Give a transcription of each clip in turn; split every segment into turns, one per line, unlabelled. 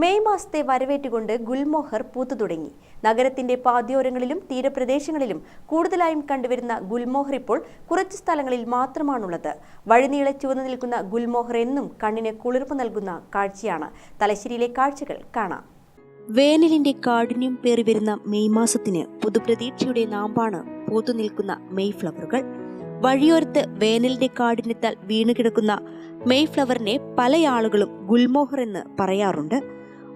May മാസത്തെ വരവേറ്റുകൊണ്ട് ഗുൽമോഹർ പൂത്തുതുടങ്ങി. നഗരത്തിന്റെ പാതയോരങ്ങളിലും തീരപ്രദേശങ്ങളിലും കൂടുതലായും കണ്ടുവരുന്ന ഗുൽമോഹർ ഇപ്പോൾ കുറച്ച് സ്ഥലങ്ങളിൽ മാത്രമാണുള്ളത്. വഴിനീളെ ചുവന്നു നിൽക്കുന്ന ഗുൽമോഹർ എന്നും കണ്ണിന് കുളിർപ്പ് നൽകുന്ന കാഴ്ചയാണ്. തലശ്ശേരിയിലെ കാഴ്ചകൾ കാണാം. വേനലിന്റെ കാഠിന്യം പേറിവരുന്ന മെയ് മാസത്തിന് പുതുപ്രതീക്ഷയുടെ നാമ്പാണ് പൂത്തുനിൽക്കുന്ന മെയ് ഫ്ലവറുകൾ. വഴിയോരത്ത് വേനലിന്റെ കാഠിന്യത്താൽ വീണുകിടക്കുന്ന മെയ് ഫ്ലവറിനെ പല ആളുകളും ഗുൽമോഹർ എന്ന് പറയാറുണ്ട്.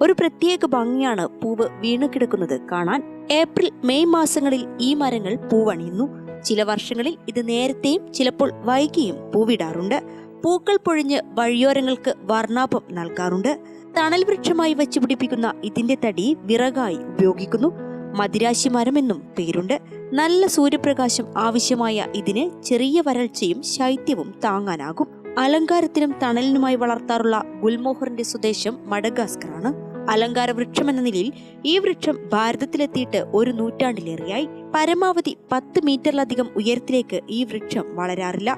ഒരു പ്രത്യേക ഭംഗിയാണ് പൂവ് വീണുകിടക്കുന്നത് കാണാൻ. ഏപ്രിൽ മെയ് മാസങ്ങളിൽ ഈ മരങ്ങൾ പൂവണിയുന്നു. ചില വർഷങ്ങളിൽ ഇത് നേരത്തെയും ചിലപ്പോൾ വൈകിയും പൂവിടാറുണ്ട്. പൂക്കൾ പൊഴിഞ്ഞ് വഴിയോരങ്ങൾക്ക് വർണ്ണാഭം നൽകാറുണ്ട്. തണൽ വൃക്ഷമായി വച്ചുപിടിപ്പിക്കുന്ന ഇതിന്റെ തടി വിറകായി ഉപയോഗിക്കുന്നു. മദിരാശി മരമെന്നും പേരുണ്ട്. നല്ല സൂര്യപ്രകാശം ആവശ്യമായ ഇതിന് ചെറിയ വരൾച്ചയും ശൈത്യവും താങ്ങാനാകും. അലങ്കാരത്തിനും തണലിനുമായി വളർത്താറുള്ള ഗുൽമോഹറിന്റെ സ്വദേശം മഡഗാസ്കറാണ്. അലങ്കാര വൃക്ഷം എന്ന നിലയിൽ ഈ വൃക്ഷം ഭാരതത്തിലെത്തിയിട്ട് ഒരു നൂറ്റാണ്ടിലേറെയായി. പരമാവധി 10 മീറ്ററിലധികം ഉയരത്തിലേക്ക് ഈ വൃക്ഷം വളരാറില്ല.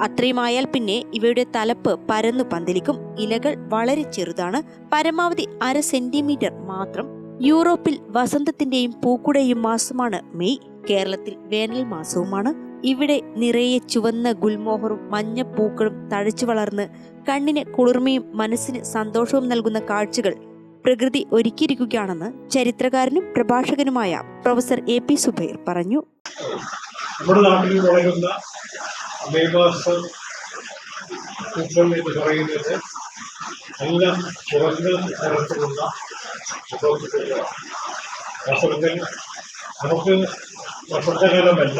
അത്രയുമായാൽ പിന്നെ ഇവയുടെ തലപ്പ് പരന്നു പന്തലിക്കും. ഇലകൾ വളരെ ചെറുതാണ്, പരമാവധി 1/2 സെന്റിമീറ്റർ മാത്രം. യൂറോപ്പിൽ വസന്തത്തിന്റെയും പൂക്കുടയും മാസമാണ് മെയ്. കേരളത്തിൽ വേനൽ മാസവുമാണ്. ഇവിടെ നിറയെ ചുവന്ന ഗുൽമോഹറും മഞ്ഞ പൂക്കളും തഴച്ചു വളർന്ന് കണ്ണിന് കുളിർമയും മനസ്സിന് സന്തോഷവും നൽകുന്ന കാഴ്ചകൾ പ്രകൃതി ഒരുക്കിയിരിക്കുകയാണെന്ന് ചരിത്രകാരനും പ്രഭാഷകനുമായ പ്രൊഫസർ AP സുബൈർ പറഞ്ഞു.
നമ്മുടെ നാട്ടിൽ വളരുന്ന മെയ് മാസം പൂക്കൾ എന്ന് പറയുന്നത് നല്ല ചുവന്ന നിറത്തിലുള്ള വാസ്തവത്തിൽ നമുക്ക് വസന്തകാലമല്ല,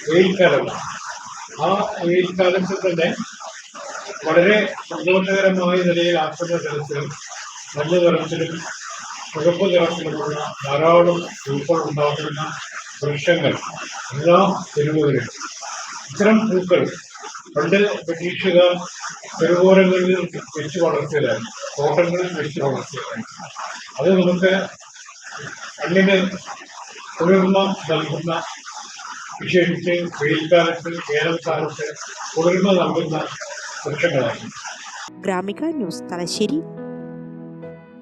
വെയിൽക്കാലമാണ്. ആ വെയിൽക്കാലത്തിൽ തന്നെ വളരെ സന്തോഷകരമായ നിലയിൽ ആക്കുന്ന തരത്തിൽ നല്ല നിറത്തിലും ചുവപ്പ് നിറത്തിലുമുള്ള ധാരാളം പൂക്കൾ ഉണ്ടാകുന്ന വൃക്ഷങ്ങൾ എല്ലാ തെരുവുകളിലും. ഇത്തരം പൂക്കൾ പണ്ട് ബ്രിട്ടീഷുകാർ തെരുവോരങ്ങളിൽ വെച്ച് വളർത്തിയതായിരുന്നു, തോട്ടങ്ങളിൽ വെച്ച് വളർത്തിയതായിരുന്നു. അത് നമുക്ക് കണ്ണിന് കുളിർമ നൽകുന്ന, വിശേഷിച്ച് വെയിൽക്കാലത്ത് വേനൽക്കാലത്ത് കുളിർമ നൽകുന്ന വൃക്ഷങ്ങളായിരുന്നു.
ഗ്രാമിക ന്യൂസ്, തലശ്ശേരി.